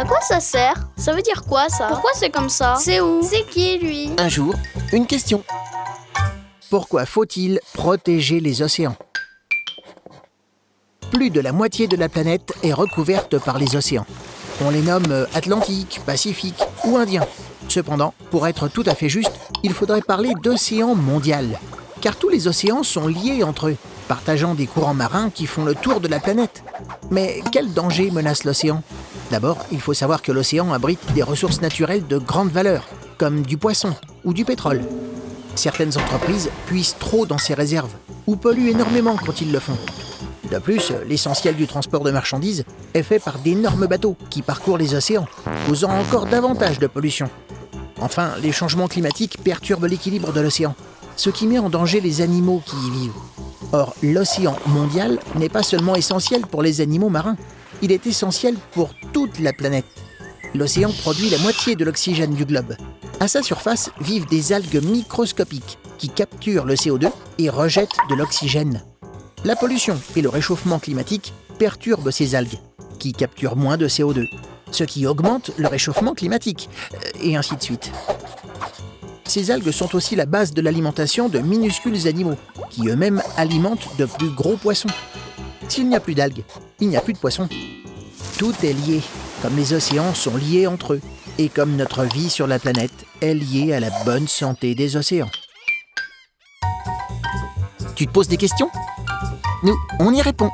À quoi ça sert? Ça veut dire quoi ça? Pourquoi c'est comme ça? C'est où? C'est qui lui? Un jour, une question. Pourquoi faut-il protéger les océans? Plus de la moitié de la planète est recouverte par les océans. On les nomme Atlantique, Pacifique ou Indien. Cependant, pour être tout à fait juste, il faudrait parler d'océan mondial. Car tous les océans sont liés entre eux, partageant des courants marins qui font le tour de la planète. Mais quel danger menace l'océan? D'abord, il faut savoir que l'océan abrite des ressources naturelles de grande valeur, comme du poisson ou du pétrole. Certaines entreprises puisent trop dans ces réserves, ou polluent énormément quand ils le font. De plus, l'essentiel du transport de marchandises est fait par d'énormes bateaux qui parcourent les océans, causant encore davantage de pollution. Enfin, les changements climatiques perturbent l'équilibre de l'océan, ce qui met en danger les animaux qui y vivent. Or, l'océan mondial n'est pas seulement essentiel pour les animaux marins, il est essentiel pour toute la planète. L'océan produit la moitié de l'oxygène du globe. À sa surface vivent des algues microscopiques qui capturent le CO2 et rejettent de l'oxygène. La pollution et le réchauffement climatique perturbent ces algues, qui capturent moins de CO2, ce qui augmente le réchauffement climatique, et ainsi de suite. Ces algues sont aussi la base de l'alimentation de minuscules animaux, qui eux-mêmes alimentent de plus gros poissons. S'il n'y a plus d'algues, il n'y a plus de poissons. Tout est lié, comme les océans sont liés entre eux, et comme notre vie sur la planète est liée à la bonne santé des océans. Tu te poses des questions? Nous, on y répond.